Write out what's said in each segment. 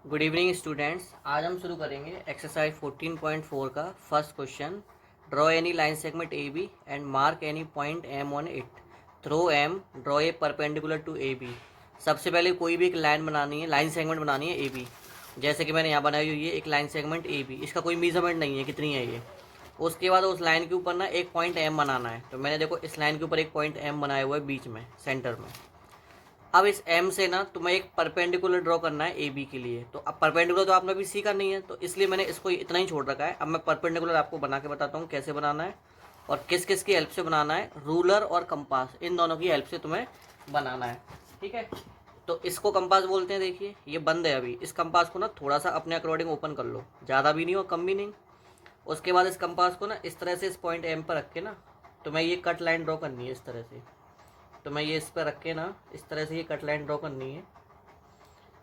Good evening students. आज हम शुरू करेंगे एक्सरसाइज 14.4 का first question. Draw any line segment A B and mark any point M on it. Through M draw a perpendicular to A B. सबसे पहले कोई भी एक लाइन बनानी है, लाइन सेगमेंट बनानी है ए बी। जैसे कि मैंने यहाँ बनाई हुई है एक लाइन सेगमेंट ए बी, इसका कोई मेजरमेंट नहीं है कितनी है ये। उसके बाद उस लाइन के ऊपर ना एक पॉइंट एम बनाना है। तो मैंने देखो इस लाइन के ऊपर एक पॉइंट एम बनाया हुआ है बीच में, सेंटर में। अब इस एम से ना तुम्हें एक परपेंडिकुलर ड्रॉ करना है ए बी के लिए। तो अब परपेंडिकुलर तो आपने अभी सीखा नहीं है, तो इसलिए मैंने इसको इतना ही छोड़ रखा है। अब मैं परपेंडिकुलर आपको बना के बताता हूँ कैसे बनाना है और किस किस की हेल्प से बनाना है। रूलर और कंपास, इन दोनों की हेल्प से तुम्हें बनाना है, ठीक है। तो इसको कंपास बोलते हैं। देखिए ये बंद है अभी, इस कंपास को ना थोड़ा सा अपने अकॉर्डिंग ओपन कर लो, ज़्यादा भी नहीं और कम भी नहीं। उसके बाद इस कंपास को ना इस तरह से इस पॉइंट एम पर रख के ना तुम्हें ये कट लाइन ड्रॉ करनी है इस तरह से। तो मैं ये इस पर रख के ना इस तरह से ये कट लाइन ड्रॉ करनी है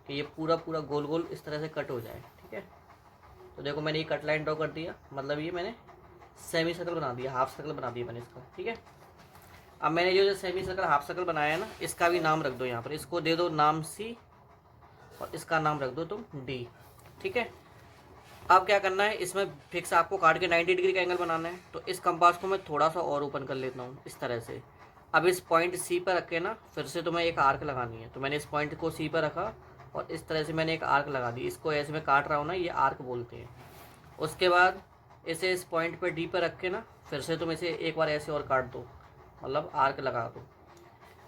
कि ये पूरा पूरा गोल गोल इस तरह से कट हो जाए, ठीक है। तो देखो मैंने ये कट लाइन ड्रॉ कर दिया, मतलब ये मैंने सेमी सर्कल बना दिया, हाफ सर्कल बना दिया मैंने इसका, ठीक है। अब मैंने जो सेमी सर्कल हाफ सर्कल बनाया है ना, इसका भी नाम रख दो यहाँ पर। इसको दे दो नाम सी और इसका नाम रख दो तुम डी, ठीक है। अब क्या करना है, इसमें फिक्स आपको काट के 90 डिग्री का एंगल बनाना है। तो इस कंपास को मैं थोड़ा सा और ओपन कर लेता हूँ इस तरह से। अब इस पॉइंट सी पर रख के ना फिर से तुम्हें एक आर्क लगानी है। तो मैंने इस पॉइंट को सी पर रखा और इस तरह से मैंने एक आर्क लगा दी। इसको ऐसे में काट रहा हूँ ना, ये आर्क बोलते हैं। उसके बाद इसे इस पॉइंट पर डी पर रख के ना फिर से तुम इसे एक बार ऐसे और काट दो, मतलब आर्क लगा दो।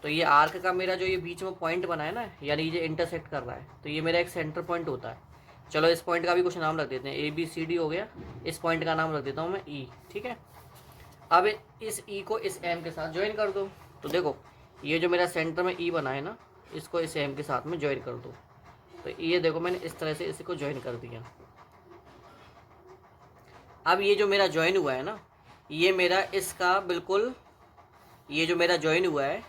तो ये आर्क का मेरा जो ये बीच में पॉइंट बना है ना, यानी ये इंटरसेक्ट कर रहा है, तो ये मेरा एक सेंटर पॉइंट होता है। चलो इस पॉइंट का भी कुछ नाम रख देते हैं, ए बी सी डी हो गया। इस पॉइंट का नाम रख देता हूँ मैं ई, ठीक है। अब इस ई को इस एम के साथ ज्वाइन कर दो। तो देखो ये जो मेरा सेंटर में ई बना है ना, इसको इस एम के साथ में ज्वाइन कर दो। तो ये देखो मैंने इस तरह से इसको ज्वाइन कर दिया। अब ये जो मेरा ज्वाइन हुआ है ना, ये मेरा इसका बिल्कुल, ये जो मेरा ज्वाइन हुआ है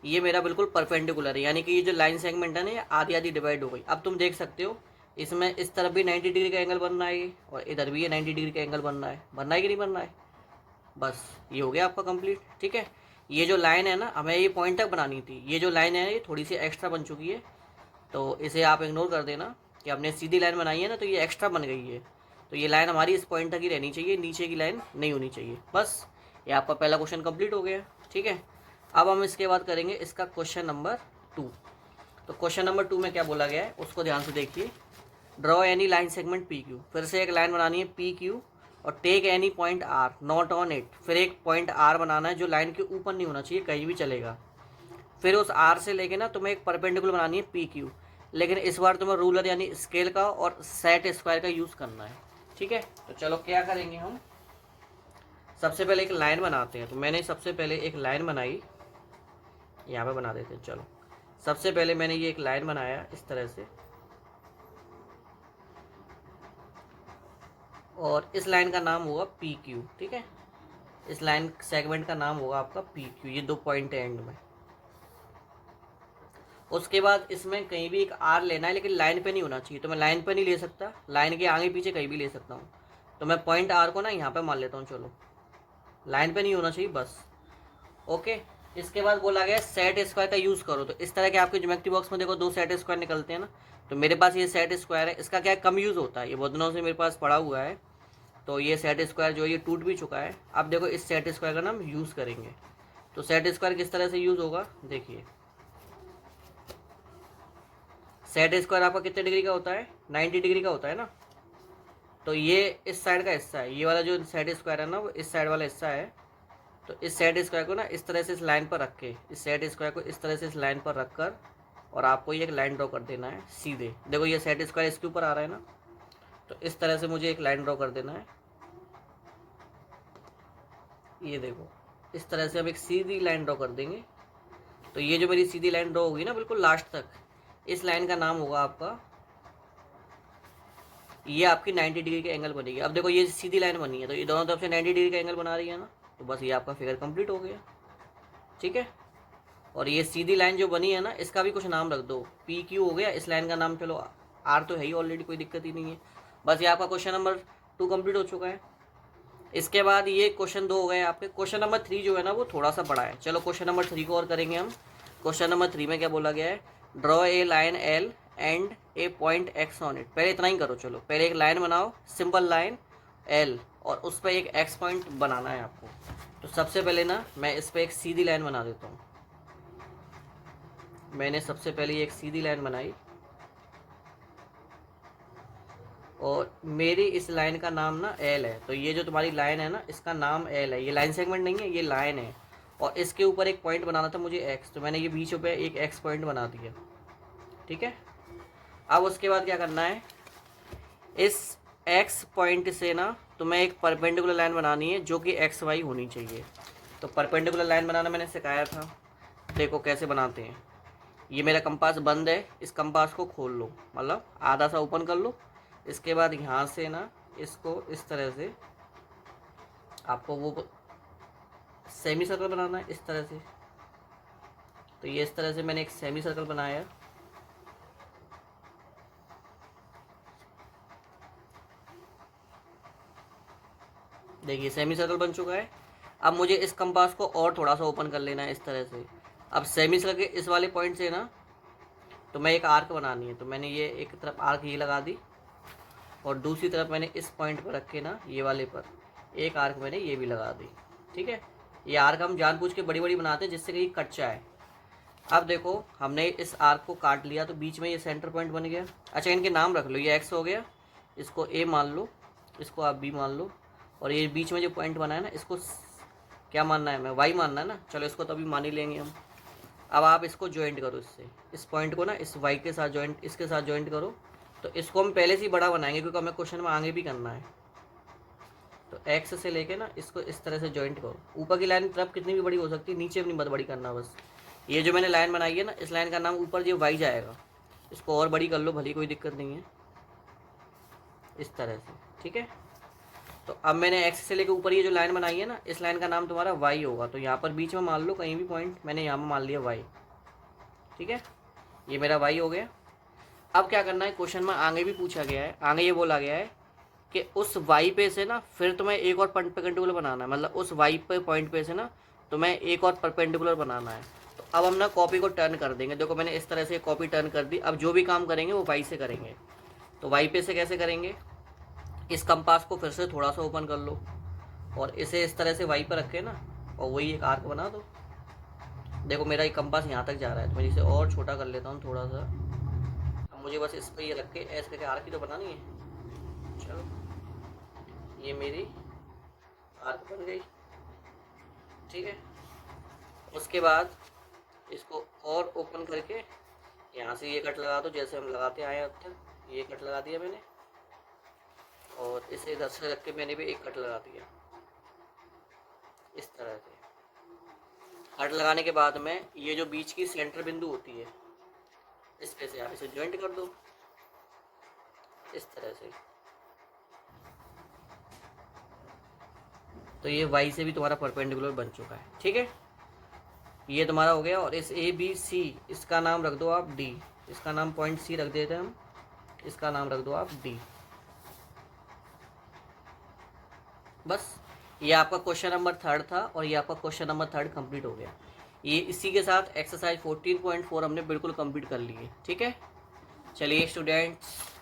ये मेरा बिल्कुल परपेंडिकुलर है, यानी कि ये जो लाइन सेगमेंट है ना ये आधी आधी डिवाइड हो गई। अब तुम देख सकते हो इसमें इस तरफ भी 90 डिग्री का एंगल बन रहा है और इधर भी ये 90 डिग्री का एंगल बन रहा है कि नहीं बन रहा है। बस ये हो गया आपका कंप्लीट, ठीक है। ये जो लाइन है ना, हमें ये पॉइंट तक बनानी थी, ये जो लाइन है ये थोड़ी सी एक्स्ट्रा बन चुकी है, तो इसे आप इग्नोर कर देना कि हमने सीधी लाइन बनाई है ना, तो ये एक्स्ट्रा बन गई है। तो ये लाइन हमारी इस पॉइंट तक ही रहनी चाहिए, नीचे की लाइन नहीं होनी चाहिए। बस ये आपका पहला क्वेश्चन कंप्लीट हो गया, ठीक है। अब हम इसके बाद करेंगे इसका क्वेश्चन नंबर 2। तो क्वेश्चन नंबर 2 में क्या बोला गया है उसको ध्यान से देखिए। Draw any line segment P Q, फिर से एक लाइन बनानी है पी क्यू और take any point R not on it. फिर एक पॉइंट आर बनाना है जो लाइन के ऊपर नहीं होना चाहिए, कहीं भी चलेगा। फिर उस आर से लेके ना तुम्हें एक परपेंडिकुलर बनानी है पी क्यू, लेकिन इस बार तुम्हें रूलर यानी स्केल का और सेट स्क्वायर का यूज़ करना है, ठीक है। तो चलो क्या करेंगे हम, सबसे पहले एक लाइन बनाते हैं। तो मैंने सबसे पहले एक लाइन बनाई, यहाँ पे बना देते हैं। चलो सबसे पहले मैंने ये एक लाइन बनाया इस तरह से, और इस लाइन का नाम होगा पी क्यू, ठीक है। इस लाइन सेगमेंट का नाम होगा आपका पी क्यू, ये 2 पॉइंट है एंड में। उसके बाद इसमें कहीं भी एक आर लेना है, लेकिन लाइन पे नहीं होना चाहिए। तो मैं लाइन पे नहीं ले सकता, लाइन के आगे पीछे कहीं भी ले सकता हूँ। तो मैं पॉइंट आर को ना यहाँ पे मान लेता हूँ। चलो लाइन पे नहीं होना चाहिए बस, ओके। इसके बाद बोला गया सेट स्क्वायर का यूज़ करो। तो इस तरह के आपके ज्योमेट्री बॉक्स में देखो 2 सेट स्क्वायर निकलते हैं ना, तो मेरे पास ये सेट स्क्वायर है। इसका क्या कम यूज़ होता है, ये बहुत दिनों से मेरे पास पड़ा हुआ है, तो ये सेट स्क्वायर जो ये टूट भी चुका है। अब देखो इस सेट स्क्वायर का नाम यूज़ करेंगे। तो सेट स्क्वायर किस तरह से यूज़ होगा, देखिए सेट स्क्वायर आपका कितने डिग्री का होता है, 90 डिग्री का होता है ना। तो ये इस साइड का हिस्सा है, ये वाला जो सेट स्क्वायर है ना वो इस साइड वाला हिस्सा है। तो इस सेट स्क्वायर को ना इस तरह से इस लाइन पर रख के, इस सेट स्क्वायर को इस तरह से इस लाइन पर रख कर और आपको ये एक लाइन ड्रॉ कर देना है सीधे। देखो ये सेट स्क्वायर इसके ऊपर आ रहा है ना, तो इस तरह से मुझे एक लाइन ड्रॉ कर देना है। ये देखो इस तरह से हम एक सीधी लाइन ड्रॉ कर देंगे। तो ये जो मेरी सीधी लाइन ड्रॉ होगी ना बिल्कुल लास्ट तक, इस लाइन का नाम होगा आपका, ये आपकी 90 डिग्री का एंगल बनेगी। अब देखो ये सीधी लाइन बनी है, तो ये दोनों तरफ से 90 डिग्री का एंगल बना रही है ना, तो बस ये आपका फिगर कंप्लीट हो गया, ठीक है। और ये सीधी लाइन जो बनी है ना, इसका भी कुछ नाम रख दो, पी क्यू हो गया इस लाइन का नाम। चलो आर तो है ही ऑलरेडी, कोई दिक्कत ही नहीं है। बस ये आपका क्वेश्चन नंबर 2 कंप्लीट हो चुका है। इसके बाद ये क्वेश्चन 2 हो गए आपके। क्वेश्चन नंबर 3 जो है ना वो थोड़ा सा बड़ा है। चलो क्वेश्चन नंबर 3 को और करेंगे हम। क्वेश्चन नंबर 3 में क्या बोला गया है, draw a line L and A point x on it. पहले इतना ही करो, चलो पहले एक लाइन बनाओ, सिंपल लाइन एल, और उस पर एक एक्स पॉइंट बनाना है आपको। तो सबसे पहले ना मैं इस पर एक सीधी लाइन बना देता हूँ। मैंने सबसे पहले एक सीधी लाइन बनाई और मेरी इस लाइन का नाम ना एल है। तो ये जो तुम्हारी लाइन है ना, इसका नाम एल है। ये लाइन सेगमेंट नहीं है, ये लाइन है, और इसके ऊपर एक पॉइंट बनाना था मुझे एक्स, तो मैंने ये बीच पे एक एक्स पॉइंट बना दिया। ठीक है, अब उसके बाद क्या करना है, इस एक्स पॉइंट से ना तुम्हें एक परपेंडिकुलर लाइन बनानी है जो कि एक्स वाई होनी चाहिए। तो परपेंडिकुलर लाइन बनाना मैंने सिखाया था, देखो कैसे बनाते हैं। ये मेरा कंपास बंद है, इस कंपास को खोल लो, मतलब आधा सा ओपन कर लो। इसके बाद यहाँ से ना इसको इस तरह से आपको वो सेमी सर्कल बनाना है, इस तरह से। तो ये इस तरह से मैंने एक सेमी सर्कल बनाया। देखिए सेमी सर्कल बन चुका है। अब मुझे इस कंपास को और थोड़ा सा ओपन कर लेना है इस तरह से। अब सेमी सर्कल के इस वाले पॉइंट से ना तो मैं एक आर्क बनानी है, तो मैंने ये एक तरफ आर्क ये लगा दी और दूसरी तरफ मैंने इस पॉइंट पर रख के ना ये वाले पर एक आर्क मैंने ये भी लगा दी। ठीक है, ये आर्क हम जानबूझ के बड़ी बड़ी बनाते हैं जिससे कि कच्चा है। अब देखो हमने इस आर्क को काट लिया तो बीच में ये सेंटर पॉइंट बन गया। अच्छा इनके नाम रख लो, ये एक्स हो गया, इसको ए मान लो, इसको आप बी मान लो, और ये बीच में जो पॉइंट बना है ना इसको क्या मानना है, मैं वाई मानना है ना, चलो इसको तो अभी मान ही लेंगे हम। अब आप इसको ज्वाइंट करो, इससे इस पॉइंट को ना इस वाई के साथ ज्वाइंट, इसके साथ ज्वाइंट करो। तो इसको हम पहले से ही बड़ा बनाएंगे क्योंकि हमें क्वेश्चन में आगे भी करना है। तो एक्स से लेके ना इसको इस तरह से ज्वाइंट करो। ऊपर की लाइन तरफ कितनी भी बड़ी हो सकती है, नीचे भी नहीं बहुत बड़ी करना बस। ये जो मैंने लाइन बनाई है ना, इस लाइन का नाम ऊपर जो वाई जाएगा, इसको और बड़ी कर लो भली, कोई दिक्कत नहीं है, इस तरह से। ठीक है, तो अब मैंने एक्स से लेकर ऊपर ये जो लाइन बनाई है ना, इस लाइन का नाम तुम्हारा वाई होगा। तो यहाँ पर बीच में मान लो कहीं भी पॉइंट, मैंने यहाँ पर मान लिया वाई। ठीक है, ये मेरा वाई हो गया। अब क्या करना है, क्वेश्चन में आगे भी पूछा गया है, आगे ये बोला गया है कि उस वाई पे से ना फिर तुम्हें एक और परपेंडिकुलर बनाना है, मतलब उस वाई पे पॉइंट पे से ना तुम्हें एक और परपेंडिकुलर बनाना है। तो अब हम ना कॉपी को टर्न कर देंगे। देखो मैंने इस तरह से कॉपी टर्न कर दी। अब जो भी काम करेंगे वो वाई से करेंगे। तो वाई पे से कैसे करेंगे, इस कंपास को फिर से थोड़ा सा ओपन कर लो और इसे इस तरह से वाई पर रखे ना, और वही एक आर्क बना दो। देखो मेरा एक कंपास यहाँ तक जा रहा है, तो मैं इसे और छोटा कर लेता हूँ थोड़ा सा। अब मुझे बस इस पर ये रख के ऐसे करके आर्क ही तो बनानी है। चलो ये मेरी आर्क बन गई। ठीक है, उसके बाद इसको और ओपन करके यहाँ से ये कट लगा दो, जैसे हम लगाते आए अब तक। ये कट लगा दिया मैंने, और इसे इधर से रख के मैंने भी एक कट लगा दिया इस तरह से। कट लगाने के बाद में ये जो बीच की सेंटर बिंदु होती है, इस पे से आप इसे ज्वाइंट कर दो इस तरह से। तो ये वाई से भी तुम्हारा परपेंडिकुलर बन चुका है। ठीक है, ये तुम्हारा हो गया। और इस ए बी सी, इसका नाम रख दो आप डी, इसका नाम पॉइंट सी रख देते हैं हम, इसका नाम रख दो आप डी। बस ये आपका क्वेश्चन नंबर 3 था और ये आपका क्वेश्चन नंबर 3 कंप्लीट हो गया। ये इसी के साथ एक्सरसाइज 14.4 हमने बिल्कुल कंप्लीट कर ली है। ठीक है, चलिए स्टूडेंट्स